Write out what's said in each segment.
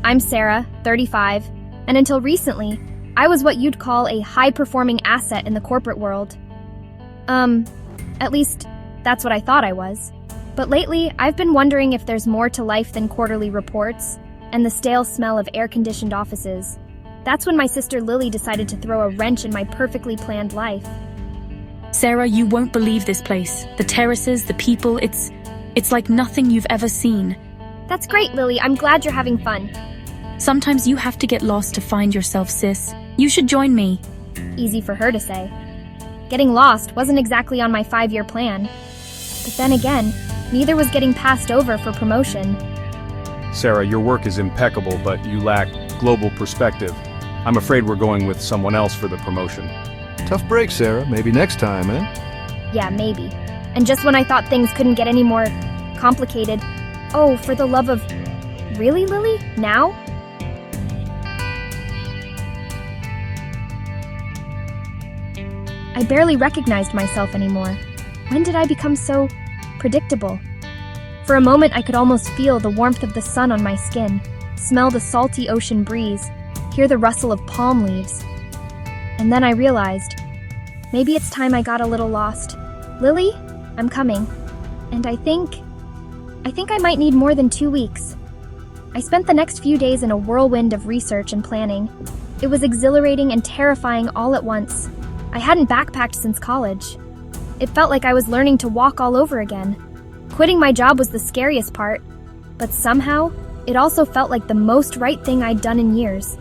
I'm Sarah, 35, and until recently, I was what you'd call a high-performing asset in the corporate world. At least, that's what I thought I was. But lately, I've been wondering if there's more to life than quarterly reports and the stale smell of air-conditioned offices. That's when my sister Lily decided to throw a wrench in my perfectly planned life. Sarah, you won't believe this place. The terraces, the people, it's like nothing you've ever seen. That's great, Lily. I'm glad you're having fun. Sometimes you have to get lost to find yourself, sis. You should join me. Easy for her to say. Getting lost wasn't exactly on my 5-year plan. But then again, neither was getting passed over for promotion. Sarah, your work is impeccable, but you lack global perspective. I'm afraid we're going with someone else for the promotion. Tough break, Sarah. Maybe next time, eh? Yeah, maybe. And just when I thought things couldn't get any more complicated, oh, for the love of... Really, Lily? Now? I barely recognized myself anymore. When did I become so predictable? For a moment, I could almost feel the warmth of the sun on my skin, smell the salty ocean breeze, hear the rustle of palm leaves. And then I realized, maybe it's time I got a little lost. Lily, I'm coming. And I think I might need more than 2 weeks. I spent the next few days in a whirlwind of research and planning. It was exhilarating and terrifying all at once. I hadn't backpacked since college. It felt like I was learning to walk all over again. Quitting my job was the scariest part, but somehow, it also felt like the most right thing I'd done in years.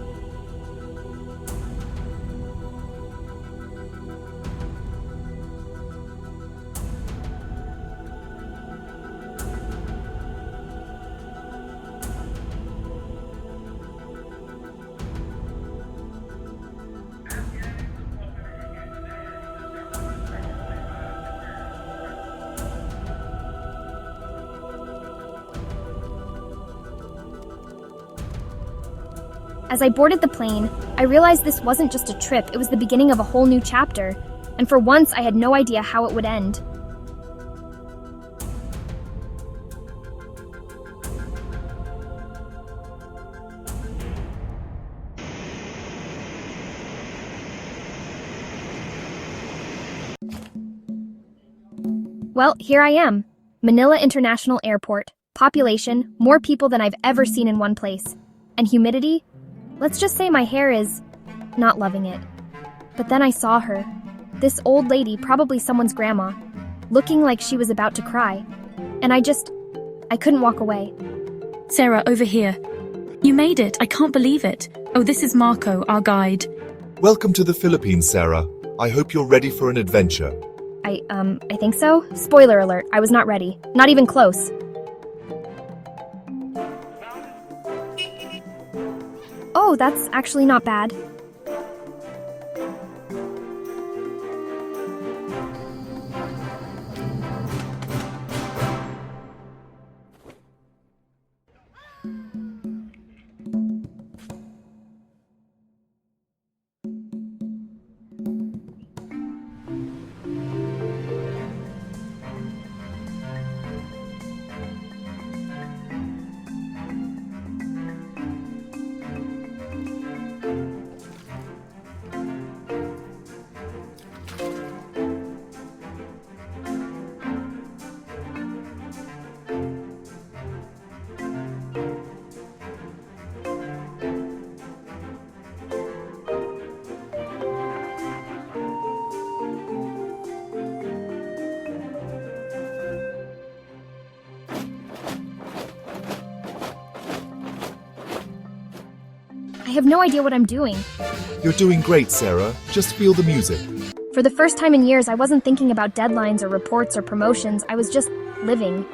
As I boarded the plane, I realized this wasn't just a trip, it was the beginning of a whole new chapter, and for once I had no idea how it would end. Well, here I am. Manila International Airport. Population, more people than I've ever seen in one place. And humidity? Let's just say my hair is not loving it. But then I saw her. This old lady, probably someone's grandma, looking like she was about to cry. And I couldn't walk away. Sarah, over here. You made it. I can't believe it. Oh, this is Marco, our guide. Welcome to the Philippines, Sarah. I hope you're ready for an adventure. I think so. Spoiler alert, I was not ready. Not even close. Oh, that's actually not bad. I have no idea what I'm doing. You're doing great, Sarah. Just feel the music. For the first time in years, I wasn't thinking about deadlines or reports or promotions. I was just living.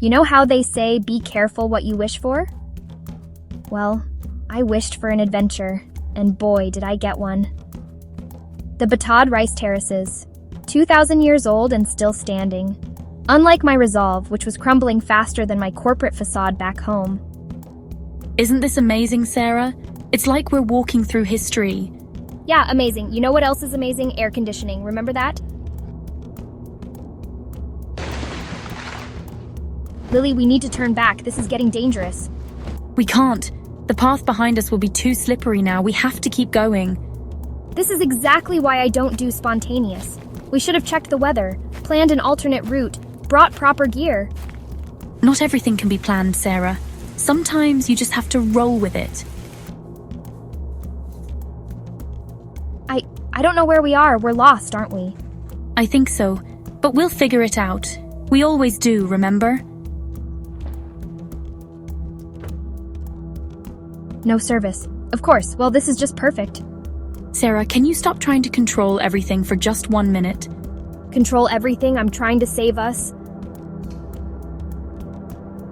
You know how they say, be careful what you wish for? Well, I wished for an adventure. and boy, did I get one. The Batad Rice Terraces, 2,000 years old and still standing. Unlike my resolve, which was crumbling faster than my corporate facade back home. Isn't this amazing, Sarah? It's like we're walking through history. Yeah, amazing. You know what else is amazing? Air conditioning. Remember that? Lily, we need to turn back. This is getting dangerous. We can't. The path behind us will be too slippery now. We have to keep going. This is exactly why I don't do spontaneous. We should have checked the weather, planned an alternate route, brought proper gear. Not everything can be planned, Sarah. Sometimes you just have to roll with it. I don't know where we are. We're lost, aren't we? I think so, but we'll figure it out. We always do, remember? No service. Of course. Well, this is just perfect. Sarah, can you stop trying to control everything for just 1 minute? Control everything. I'm trying to save us.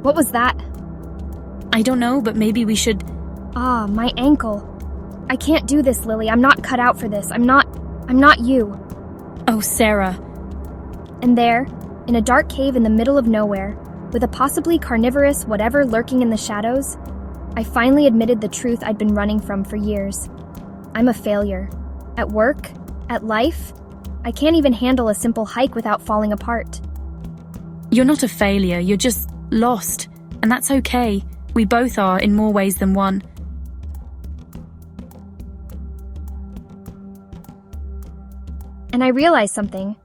What was that? I don't know, but maybe we should... Ah, my ankle. I can't do this, Lily. I'm not cut out for this. I'm not you. Oh, Sarah. And there, in a dark cave in the middle of nowhere, with a possibly carnivorous whatever lurking in the shadows, I finally admitted the truth I'd been running from for years. I'm a failure. At work, at life, I can't even handle a simple hike without falling apart. You're not a failure, you're just lost. And that's okay. We both are, in more ways than one. And I realized something.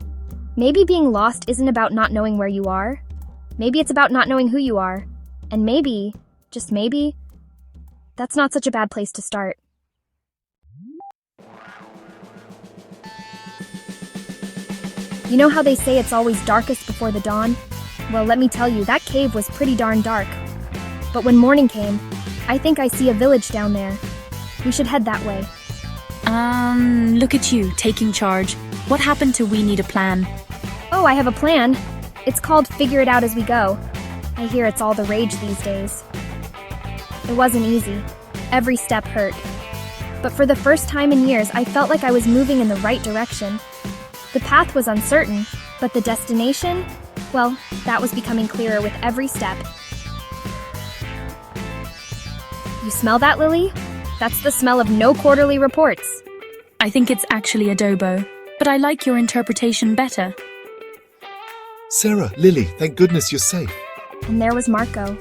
Maybe being lost isn't about not knowing where you are. Maybe it's about not knowing who you are. And maybe, just maybe, that's not such a bad place to start. You know how they say it's always darkest before the dawn? Well, let me tell you, that cave was pretty darn dark. But when morning came, I think I see a village down there. We should head that way. Look at you, taking charge. What happened to We Need a Plan? Oh, I have a plan. It's called Figure It Out As We Go. I hear it's all the rage these days. It wasn't easy. Every step hurt. But for the first time in years, I felt like I was moving in the right direction. The path was uncertain, but the destination, well, that was becoming clearer with every step. You smell that, Lily? That's the smell of no quarterly reports. I think it's actually adobo, but I like your interpretation better. Sarah, Lily, thank goodness you're safe. And there was Marco,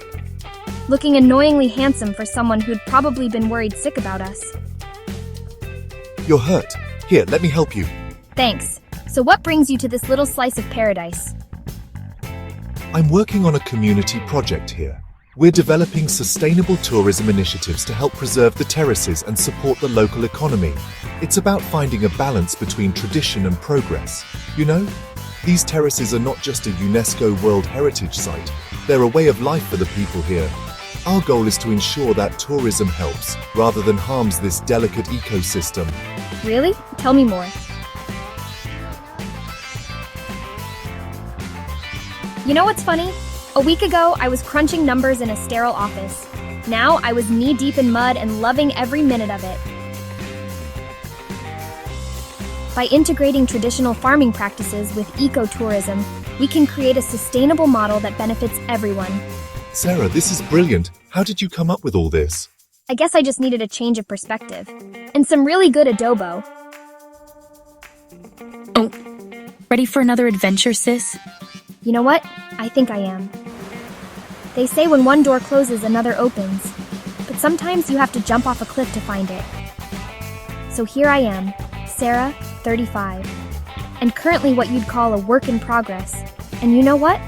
looking annoyingly handsome for someone who'd probably been worried sick about us. You're hurt. Here, let me help you. Thanks. So what brings you to this little slice of paradise? I'm working on a community project here. We're developing sustainable tourism initiatives to help preserve the terraces and support the local economy. It's about finding a balance between tradition and progress. You know, these terraces are not just a UNESCO World Heritage Site, they're a way of life for the people here. Our goal is to ensure that tourism helps, rather than harms this delicate ecosystem. Really? Tell me more. You know what's funny? A week ago, I was crunching numbers in a sterile office. Now, I was knee-deep in mud and loving every minute of it. By integrating traditional farming practices with ecotourism, we can create a sustainable model that benefits everyone. Sarah, this is brilliant. How did you come up with all this? I guess I just needed a change of perspective. And some really good adobo. Oh, ready for another adventure, sis? You know what? I think I am. They say when one door closes, another opens. But sometimes you have to jump off a cliff to find it. So here I am, Sarah, 35. And currently what you'd call a work in progress. And you know what?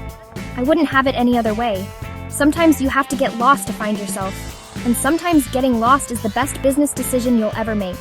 I wouldn't have it any other way. Sometimes you have to get lost to find yourself. And sometimes getting lost is the best business decision you'll ever make.